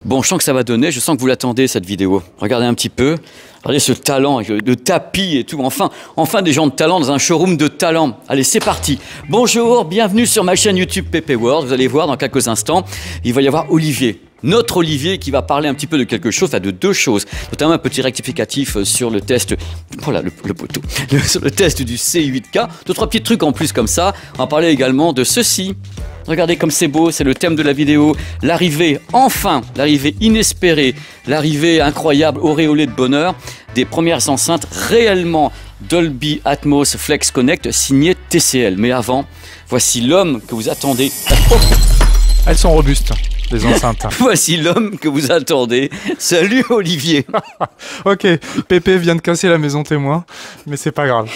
Bon, je sens que ça va donner, je sens que vous l'attendez cette vidéo. Regardez un petit peu, regardez ce talent, le tapis et tout. Enfin des gens de talent dans un showroom de talent. Allez, c'est parti. Bonjour, bienvenue sur ma chaîne YouTube PP World. Vous allez voir dans quelques instants, il va y avoir Olivier. Notre Olivier qui va parler un petit peu de quelque chose, enfin de deux choses, notamment un petit rectificatif sur le test, voilà le poteau, sur le test du C8K, deux, trois petits trucs en plus comme ça. On va parler également de ceci. Regardez comme c'est beau, c'est le thème de la vidéo. L'arrivée, enfin, l'arrivée inespérée, l'arrivée incroyable, auréolée de bonheur, des premières enceintes réellement Dolby Atmos Flex Connect signées TCL. Mais avant, voici l'homme que vous attendez. Elles sont robustes, les enceintes. Voici l'homme que vous attendez. Salut Olivier. Ok, Pépé vient de casser la maison témoin, mais c'est pas grave.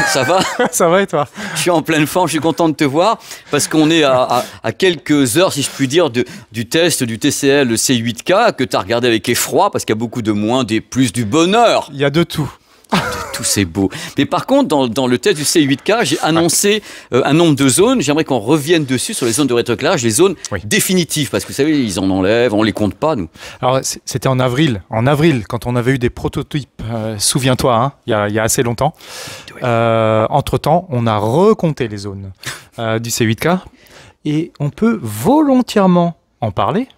Ça va? Ça va et toi? Je suis en pleine forme, je suis content de te voir, parce qu'on est à quelques heures, si je puis dire, du test du TCL C8K, que tu as regardé avec effroi, parce qu'il y a beaucoup de moins, des plus, du bonheur. Il y a de tout. Tout c'est beau. Mais par contre, dans le test du C8K, j'ai annoncé un nombre de zones. J'aimerais qu'on revienne dessus sur les zones de rétroéclairage, les zones définitives, parce que vous savez, ils en enlèvent, on les compte pas, nous. Alors, c'était en avril. En avril, quand on avait eu des prototypes, souviens-toi, hein, il y a assez longtemps. Entre-temps, on a recompté les zones du C8K et on peut volontairement en parler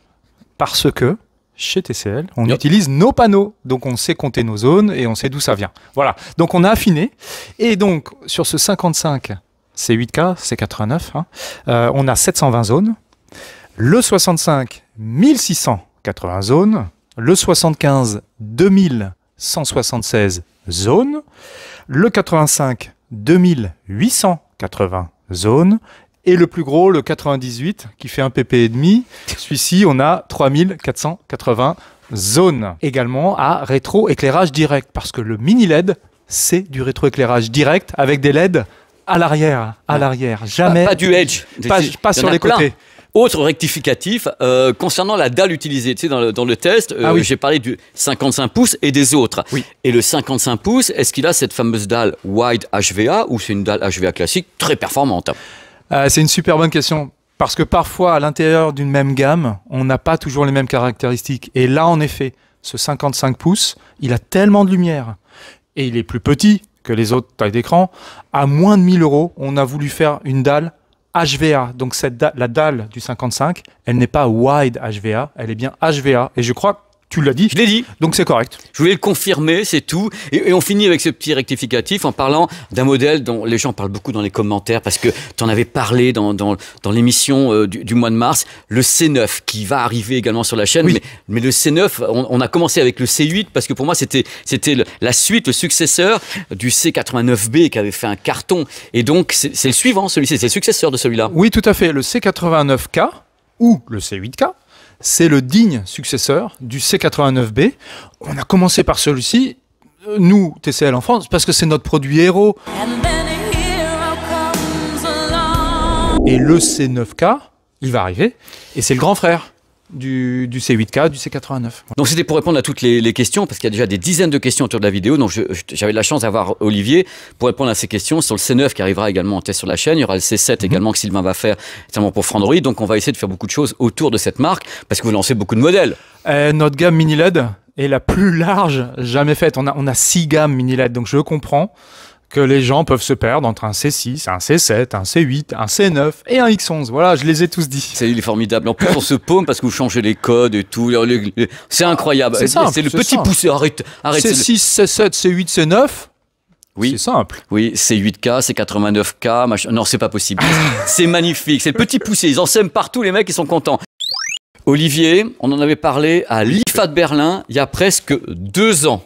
parce que chez TCL, on utilise nos panneaux, donc on sait compter nos zones et on sait d'où ça vient. Voilà, donc on a affiné. Et donc, sur ce 55 C8K, C89, hein, on a 720 zones. Le 65, 1680 zones. Le 75, 2176 zones. Le 85, 2880 zones. Et le plus gros, le 98, qui fait un pp et demi. Celui-ci, on a 3480 zones. Également à rétroéclairage direct, parce que le mini LED, c'est du rétroéclairage direct avec des LED à l'arrière. À l'arrière, jamais. Pas du edge. Pas sur les côtés. Autre rectificatif, concernant la dalle utilisée, tu sais, dans le test, j'ai parlé du 55 pouces et des autres. Oui. Et le 55 pouces, est-ce qu'il a cette fameuse dalle wide HVA ou c'est une dalle HVA classique très performante? C'est une super bonne question, parce que parfois, à l'intérieur d'une même gamme, on n'a pas toujours les mêmes caractéristiques. Et là, en effet, ce 55 pouces, il a tellement de lumière, et il est plus petit que les autres tailles d'écran. À moins de 1000 €, on a voulu faire une dalle HVA. Donc la dalle du 55, elle n'est pas wide HVA, elle est bien HVA. Et je crois... Tu l'as dit? Je l'ai dit. Donc c'est correct. Je voulais le confirmer, c'est tout. Et on finit avec ce petit rectificatif en parlant d'un modèle dont les gens parlent beaucoup dans les commentaires parce que tu en avais parlé dans l'émission du mois de mars, le C9 qui va arriver également sur la chaîne. Oui. Mais le C9, on a commencé avec le C8 parce que pour moi c'était la suite, le successeur du C89B qui avait fait un carton. Et donc c'est le suivant, celui-ci, c'est le successeur de celui-là. Oui, tout à fait. Le C89K ou le C8K, c'est le digne successeur du C89B. On a commencé par celui-ci, nous, TCL en France, parce que c'est notre produit héros. Et le C9K, il va arriver, et c'est le grand frère du C8K, du C89. Donc c'était pour répondre à toutes les questions, parce qu'il y a déjà des dizaines de questions autour de la vidéo, donc j'avais la chance d'avoir Olivier pour répondre à ces questions sur le C9 qui arrivera également en test sur la chaîne, il y aura le C7 également que Sylvain va faire, notamment pour Frandroid, donc on va essayer de faire beaucoup de choses autour de cette marque, parce que vous lancez beaucoup de modèles. Notre gamme mini LED est la plus large jamais faite, on a 6 gammes mini LED, donc je comprends que les gens peuvent se perdre entre un C6, un C7, un C8, un C9 et un X11. Voilà, je les ai tous dit. Il est formidable. En plus, on se paume parce que vous changez les codes et tout. C'est incroyable. C'est le petit poussé. Arrête. C6, C7, C8, C9. Oui. C'est simple. Oui, C8K, C89K. Non, c'est pas possible. C'est magnifique. C'est le petit poussé. Ils en sèment partout, les mecs, ils sont contents. Olivier, on en avait parlé à l'IFA de Berlin il y a presque 2 ans.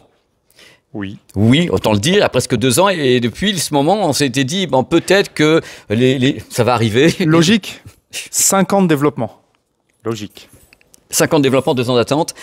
Oui. Oui, autant le dire, il y a presque 2 ans. Et depuis ce moment, on s'était dit, bon, peut-être que ça va arriver. Logique. 5 ans de développement. Logique. 5 ans de développement, 2 ans d'attente.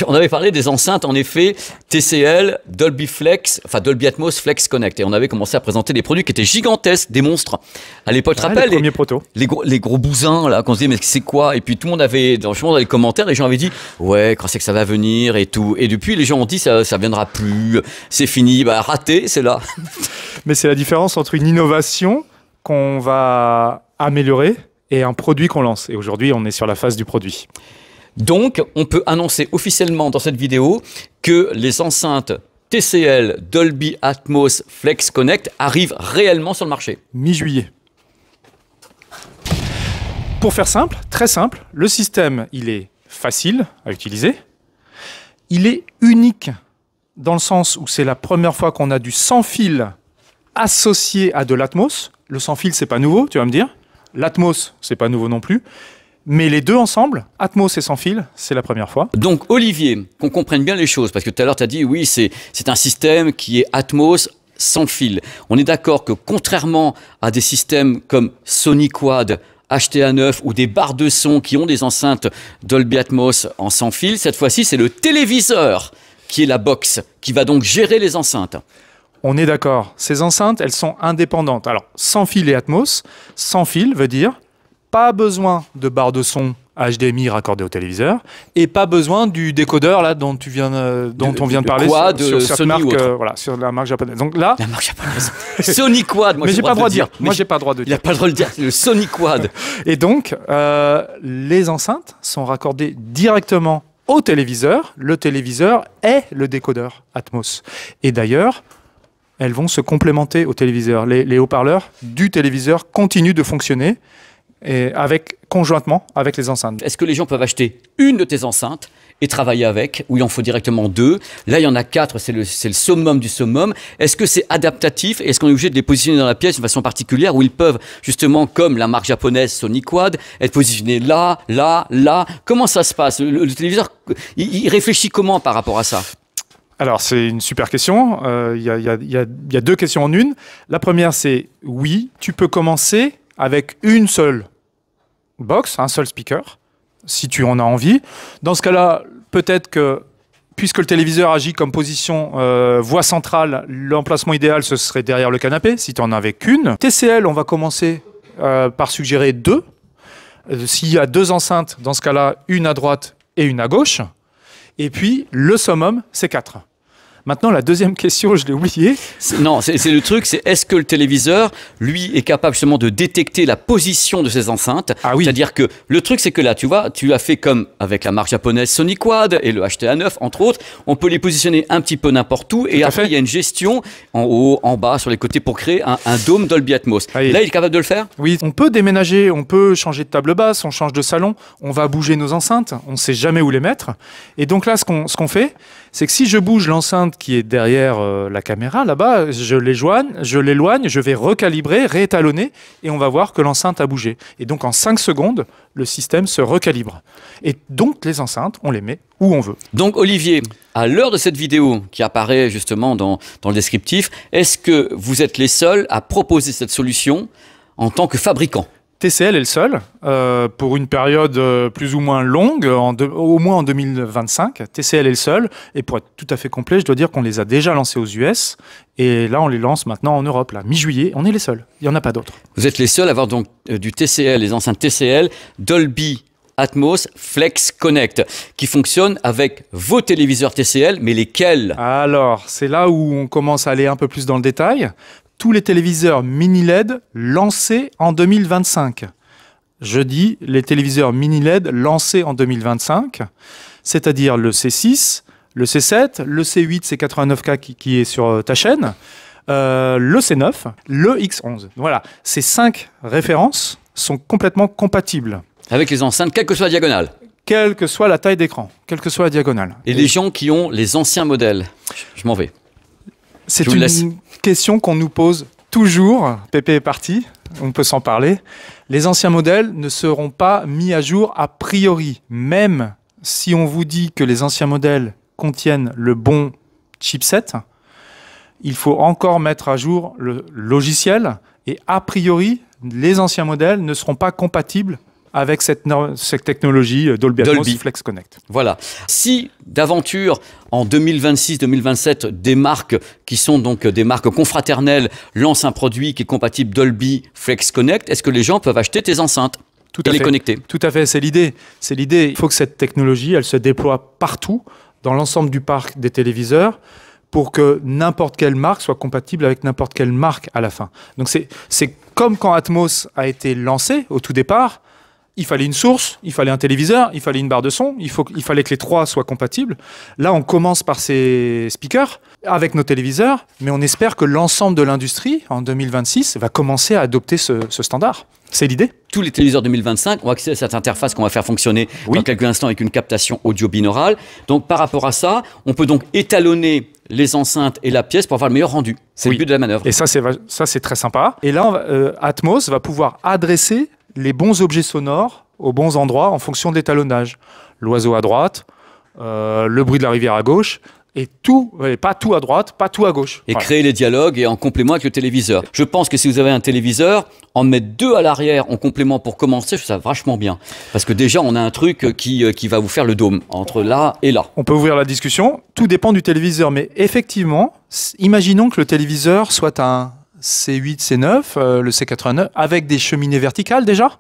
On avait parlé des enceintes, en effet, TCL, Dolby Flex, enfin Dolby Atmos Flex Connect. Et on avait commencé à présenter des produits qui étaient gigantesques, des monstres. À l'époque, tu te rappelles, les premiers protos. Les gros bousins, là, qu'on se disait, mais c'est quoi? Et puis tout le monde avait, dans les commentaires, les gens avaient dit, ouais, quand c'est que ça va venir et tout. Et depuis, les gens ont dit, ça viendra plus, c'est fini, bah raté, c'est là. Mais c'est la différence entre une innovation qu'on va améliorer et un produit qu'on lance. Et aujourd'hui, on est sur la phase du produit. Donc, on peut annoncer officiellement dans cette vidéo que les enceintes TCL Dolby Atmos Flex Connect arrivent réellement sur le marché. Mi-juillet. Pour faire simple, très simple, le système, il est facile à utiliser. Il est unique dans le sens où c'est la première fois qu'on a du sans fil associé à de l'Atmos. Le sans fil, c'est pas nouveau, tu vas me dire. L'Atmos, c'est pas nouveau non plus. Mais les deux ensemble, Atmos et sans fil, c'est la première fois. Donc, Olivier, qu'on comprenne bien les choses, parce que tout à l'heure, tu as dit, oui, c'est un système qui est Atmos sans fil. On est d'accord que contrairement à des systèmes comme SonyQuad, HTA9 ou des barres de son qui ont des enceintes Dolby Atmos en sans fil, cette fois-ci, c'est le téléviseur qui est la box, qui va donc gérer les enceintes. On est d'accord. Ces enceintes, elles sont indépendantes. Alors, sans fil et Atmos, sans fil veut dire pas besoin de barre de son HDMI raccordée au téléviseur et pas besoin du décodeur là dont on vient de parler Quad, sur cette Sony marque, ou autre. voilà, sur la marque japonaise. Donc là, La marque japonaise. SonyQuad, moi mais j'ai pas le droit de dire. Mais Moi, j'ai pas le droit de il n'a dire. pas le droit de dire, c'est le SonyQuad. Et donc, les enceintes sont raccordées directement au téléviseur. Le téléviseur est le décodeur Atmos. Et d'ailleurs, elles vont se complémenter au téléviseur. Les haut-parleurs du téléviseur continuent de fonctionner et conjointement avec les enceintes. Est-ce que les gens peuvent acheter une de tes enceintes et travailler avec, ou il en faut directement deux? Là, il y en a 4, c'est le summum du summum. Est-ce que c'est adaptatif? Est-ce qu'on est obligé de les positionner dans la pièce d'une façon particulière, où ils peuvent, justement, comme la marque japonaise SonyQuad, être positionnés là, là, là? Comment ça se passe? Le téléviseur, il réfléchit comment par rapport à ça? Alors, c'est une super question. Il y a deux questions en une. La première, c'est oui, tu peux commencer avec une seule box, un seul speaker, si tu en as envie. Dans ce cas-là, peut-être que, puisque le téléviseur agit comme position voie centrale, l'emplacement idéal, ce serait derrière le canapé, si tu n'en avais qu'une. TCL, on va commencer par suggérer deux. S'il y a deux enceintes, dans ce cas-là, une à droite et une à gauche. Et puis, le summum, c'est 4. Maintenant, la deuxième question, je l'ai oubliée. Non, c'est le truc, c'est est-ce que le téléviseur, lui, est capable justement de détecter la position de ses enceintes? Ah oui. C'est-à-dire que le truc, c'est que là, tu vois, tu as fait comme avec la marque japonaise SonyQuad et le HTA9, entre autres, on peut les positionner un petit peu n'importe où et après, il y a une gestion en haut, en bas, sur les côtés pour créer un dôme Dolby Atmos. Ah oui. Là, il est capable de le faire? Oui, on peut déménager, on peut changer de table basse, on change de salon, on va bouger nos enceintes, on ne sait jamais où les mettre. Et donc là, ce qu'on fait, c'est que si je bouge l'enceinte qui est derrière la caméra, là-bas, je l'éloigne, je vais recalibrer, réétalonner, et on va voir que l'enceinte a bougé. Et donc en 5 secondes, le système se recalibre. Et donc les enceintes, on les met où on veut. Donc Olivier, à l'heure de cette vidéo qui apparaît justement dans le descriptif, est-ce que vous êtes les seuls à proposer cette solution en tant que fabricant? TCL est le seul, pour une période plus ou moins longue, au moins en 2025. TCL est le seul, et pour être tout à fait complet, je dois dire qu'on les a déjà lancés aux US, et là on les lance maintenant en Europe, là, mi-juillet, on est les seuls, il n'y en a pas d'autres. Vous êtes les seuls à avoir donc du TCL, les enceintes TCL, Dolby Atmos Flex Connect, qui fonctionnent avec vos téléviseurs TCL, mais lesquels? Alors, c'est là où on commence à aller un peu plus dans le détail. Tous les téléviseurs mini LED lancés en 2025. Je dis les téléviseurs mini LED lancés en 2025, c'est-à-dire le C6, le C7, le C8, C89K qui est sur ta chaîne, le C9, le X11. Voilà, ces 5 références sont complètement compatibles. Avec les enceintes, quelle que soit la diagonale? Quelle que soit la taille d'écran, quelle que soit la diagonale. Et les gens qui ont les anciens modèles? Je m'en vais. C'est une question qu'on nous pose toujours. Pépé est parti, on peut s'en parler. Les anciens modèles ne seront pas mis à jour a priori. Même si on vous dit que les anciens modèles contiennent le bon chipset, il faut encore mettre à jour le logiciel. Et a priori, les anciens modèles ne seront pas compatibles avec cette technologie Dolby Atmos Flex Connect. Voilà. Si d'aventure, en 2026-2027, des marques qui sont donc des marques confraternelles lancent un produit qui est compatible Dolby Flex Connect, est-ce que les gens peuvent acheter tes enceintes et les connecter? Tout à fait, c'est l'idée. C'est l'idée. Il faut que cette technologie, elle se déploie partout, dans l'ensemble du parc des téléviseurs, pour que n'importe quelle marque soit compatible avec n'importe quelle marque à la fin. Donc c'est comme quand Atmos a été lancé au tout départ. il fallait une source, il fallait un téléviseur, il fallait une barre de son, il fallait que les trois soient compatibles. Là, on commence par ces speakers avec nos téléviseurs, mais on espère que l'ensemble de l'industrie, en 2026, va commencer à adopter ce standard. C'est l'idée. Tous les téléviseurs 2025 ont accès à cette interface qu'on va faire fonctionner dans quelques instants avec une captation audio binaurale. Donc, par rapport à ça, on peut donc étalonner les enceintes et la pièce pour avoir le meilleur rendu. C'est le but de la manœuvre. Et ça, c'est très sympa. Et là, Atmos va pouvoir adresser les bons objets sonores aux bons endroits en fonction de l'étalonnage. L'oiseau à droite, le bruit de la rivière à gauche, et tout, pas tout à droite, pas tout à gauche. Et créer les dialogues et en complément avec le téléviseur. Je pense que si vous avez un téléviseur, en mettre 2 à l'arrière en complément pour commencer, je trouve ça vachement bien. Parce que déjà, on a un truc qui va vous faire le dôme, entre là et là. On peut ouvrir la discussion, tout dépend du téléviseur. Mais effectivement, imaginons que le téléviseur soit un C8, C9, le C89, avec des cheminées verticales déjà,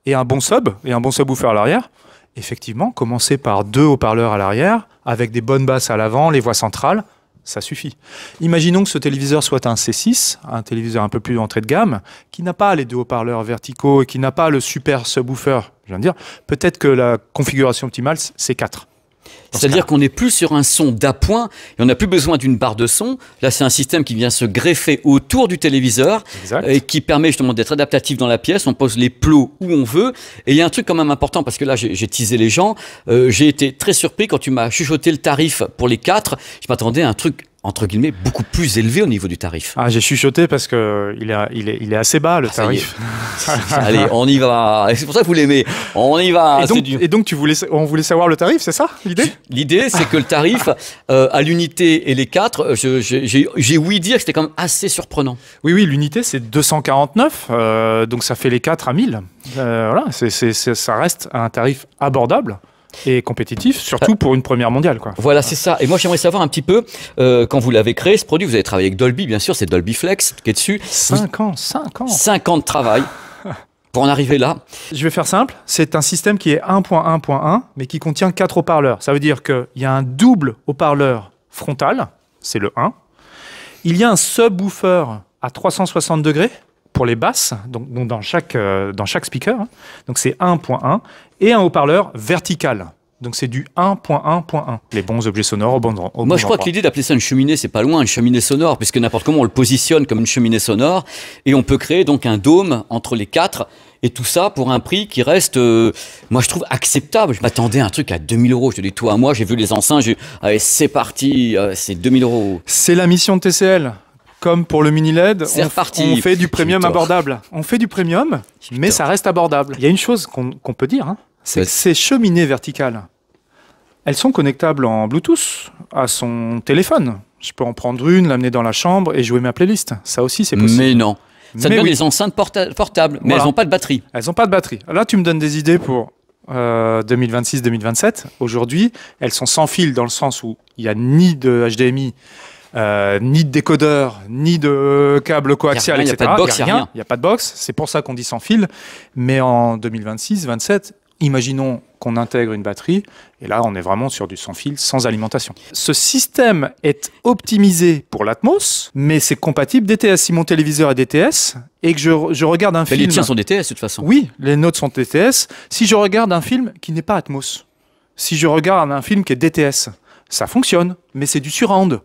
et un bon subwoofer à l'arrière. Effectivement, commencer par 2 haut-parleurs à l'arrière, avec des bonnes basses à l'avant, les voix centrales, ça suffit. Imaginons que ce téléviseur soit un C6, un téléviseur un peu plus entrée de gamme, qui n'a pas les 2 haut-parleurs verticaux et qui n'a pas le super subwoofer, je viens de dire. Peut-être que la configuration optimale, c'est 4. C'est-à-dire qu'on n'est plus sur un son d'appoint et on n'a plus besoin d'une barre de son. Là, c'est un système qui vient se greffer autour du téléviseur et qui permet justement d'être adaptatif dans la pièce. On pose les plots où on veut. Et il y a un truc quand même important parce que là, j'ai teasé les gens. J'ai été très surpris quand tu m'as chuchoté le tarif pour les 4. Je m'attendais à un truc entre guillemets, beaucoup plus élevé au niveau du tarif. Ah, j'ai chuchoté parce que il est assez bas, le tarif. Allez, on y va. C'est pour ça que vous l'aimez. On y va. Et donc on voulait savoir le tarif, c'est ça l'idée? L'idée, c'est que le tarif, à l'unité et les 4, j'ai ouï dire que c'était quand même assez surprenant. Oui, l'unité, c'est 249, donc ça fait les 4 à 1000. Voilà, ça reste un tarif abordable. Et compétitif, surtout pour une première mondiale, quoi. Voilà, c'est ça. Et moi, j'aimerais savoir un petit peu, quand vous l'avez créé, ce produit, vous avez travaillé avec Dolby, bien sûr, c'est Dolby Flex qui est dessus. 5 ans. 5 ans de travail pour en arriver là. Je vais faire simple. C'est un système qui est 1.1.1, mais qui contient 4 haut-parleurs. Ça veut dire qu'il y a un double haut-parleur frontal, c'est le 1. Il y a un subwoofer à 360 degrés pour les basses, donc dans chaque speaker. Donc c'est 1.1. Et un haut-parleur vertical. Donc c'est du 1.1.1. Les bons objets sonores au bon endroit. Moi, je crois que l'idée d'appeler ça une cheminée, c'est pas loin, une cheminée sonore, puisque n'importe comment on le positionne comme une cheminée sonore, et on peut créer donc un dôme entre les 4, et tout ça pour un prix qui reste, moi je trouve acceptable. Je m'attendais à un truc à 2000 €. Je te dis, toi, moi, j'ai vu les enceintes, allez, c'est parti, c'est 2000 €. C'est la mission de TCL. Comme pour le mini LED, on fait du premium abordable. On fait du premium, mais ça reste abordable. Il y a une chose qu'on peut dire, c'est que ces cheminées verticales, elles sont connectables en Bluetooth à son téléphone. Je peux en prendre une, l'amener dans la chambre et jouer ma playlist. Ça aussi, c'est possible. Mais non. Ça devient des enceintes portables, mais elles n'ont pas de batterie. Elles n'ont pas de batterie. Là, tu me donnes des idées pour 2026-2027. Aujourd'hui, elles sont sans fil dans le sens où il n'y a ni de HDMI, ni de décodeur, ni de câble coaxial, etc. Il n'y a pas de box. C'est pour ça qu'on dit sans fil. Mais en 2026-27, imaginons qu'on intègre une batterie. Et là, on est vraiment sur du sans fil, sans alimentation. Ce système est optimisé pour l'Atmos, mais c'est compatible DTS. Si mon téléviseur est DTS et que je regarde un film... Les tiens sont DTS de toute façon. Oui, les nôtres sont DTS. Si je regarde un film qui n'est pas Atmos, si je regarde un film qui est DTS, ça fonctionne, mais c'est du surround.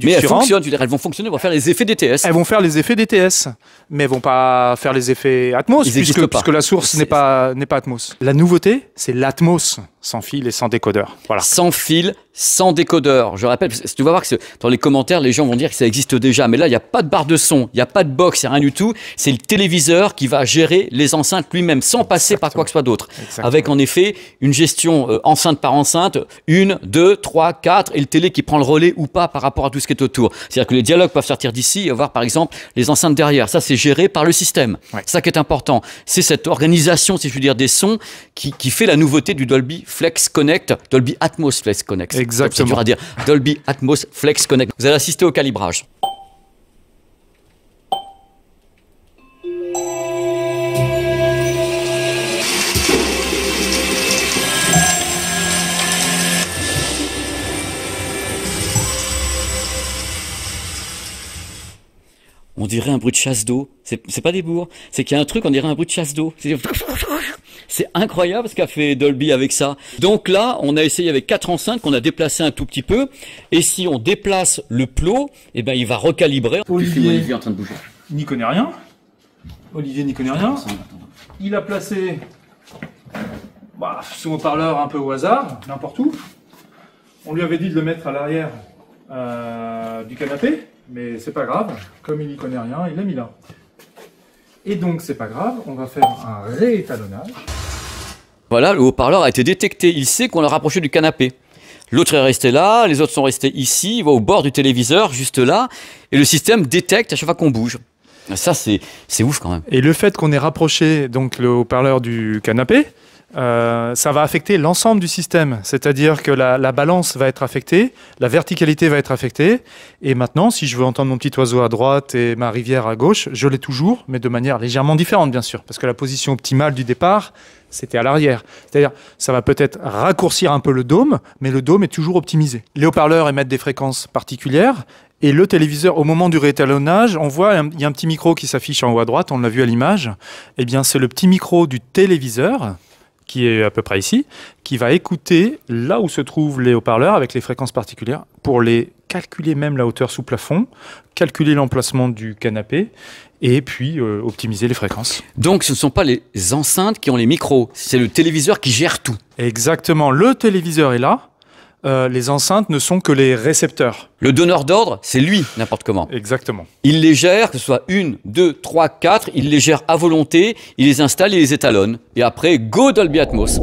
Mais elles fonctionnent, tu veux dire, elles vont fonctionner, elles vont faire les effets DTS. Elles vont faire les effets DTS, mais elles vont pas faire les effets Atmos, puisque la source n'est pas Atmos. La nouveauté, c'est l'Atmos, sans fil et sans décodeur. Voilà. Sans fil, sans décodeur. Je rappelle, tu vas voir que dans les commentaires, les gens vont dire que ça existe déjà, mais là, il n'y a pas de barre de son, il n'y a pas de box, il n'y a rien du tout. C'est le téléviseur qui va gérer les enceintes lui-même, sans passer par quoi que ce soit d'autre. Avec en effet une gestion enceinte par enceinte, 1, 2, 3, 4, et le télé qui prend le relais ou pas par rapport à tout ce qui est autour. C'est-à-dire que les dialogues peuvent sortir d'ici et voir par exemple les enceintes derrière. Ça, c'est géré par le système. C'est ça qui est important. C'est cette organisation, si je veux dire, des sons qui fait la nouveauté du Dolby Flex Connect, Dolby Atmos Flex Connect. Exactement. C'est dur à dire. Dolby Atmos Flex Connect. Vous allez assister au calibrage. On dirait un bruit de chasse d'eau. C'est pas des bourres, c'est qu'il y a un truc, on dirait un bruit de chasse d'eau. C'est incroyable ce qu'a fait Dolby avec ça. Donc là, on a essayé avec 4 enceintes qu'on a déplacé un tout petit peu. Et si on déplace le plot, eh ben il va recalibrer. Olivier en train de bouger. n'y connaît rien. Olivier n'y connaît rien. Il a placé son haut-parleur un peu au hasard, n'importe où. On lui avait dit de le mettre à l'arrière du canapé, mais c'est pas grave. Comme il n'y connaît rien, il l'a mis là. Et donc c'est pas grave, on va faire un réétalonnage. Voilà, le haut-parleur a été détecté. Il sait qu'on l'a rapproché du canapé. L'autre est resté là, les autres sont restés ici, il va au bord du téléviseur, juste là, et le système détecte à chaque fois qu'on bouge. Ça, c'est ouf quand même. Et le fait qu'on ait rapproché donc le haut-parleur du canapé, ça va affecter l'ensemble du système. C'est-à-dire que la balance va être affectée, la verticalité va être affectée. Et maintenant, si je veux entendre mon petit oiseau à droite et ma rivière à gauche, je l'ai toujours, mais de manière légèrement différente, bien sûr. Parce que la position optimale du départ, c'était à l'arrière. C'est-à-dire, ça va peut-être raccourcir un peu le dôme, mais le dôme est toujours optimisé. Les haut-parleurs émettent des fréquences particulières. Et le téléviseur, au moment du réétalonnage, on voit, il y a un petit micro qui s'affiche en haut à droite, on l'a vu à l'image. Eh bien, c'est le petit micro du téléviseur, qui est à peu près ici, qui va écouter là où se trouvent les haut-parleurs avec les fréquences particulières pour les calculer, même la hauteur sous plafond, calculer l'emplacement du canapé et puis optimiser les fréquences. Donc ce ne sont pas les enceintes qui ont les micros, c'est le téléviseur qui gère tout. Exactement, le téléviseur est là. Les enceintes ne sont que les récepteurs. Le donneur d'ordre, c'est lui, n'importe comment. Exactement. Il les gère, que ce soit 1, 2, 3, 4, il les gère à volonté, il les installe, il les étalonne. Et après, go Dolby Atmos.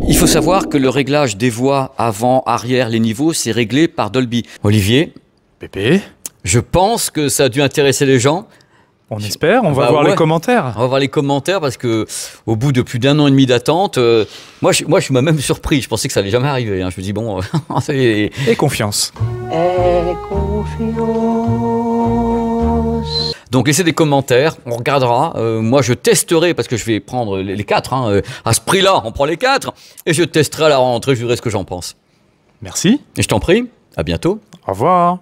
Il faut savoir que le réglage des voix avant, arrière, les niveaux, c'est réglé par Dolby. Olivier, Pépé, je pense que ça a dû intéresser les gens. on espère, on va voir les commentaires. On va voir les commentaires parce que au bout de plus d'1 an et demi d'attente, moi je suis même surpris. Je pensais que ça allait jamais arriver. Hein. Je me dis bon, Et confiance. Et confiance. Donc laissez des commentaires, on regardera. Moi je testerai parce que je vais prendre les 4. Hein. À ce prix-là, on prend les 4 et je testerai à la rentrée. Je verrai ce que j'en pense. Merci. Et je t'en prie. À bientôt. Au revoir.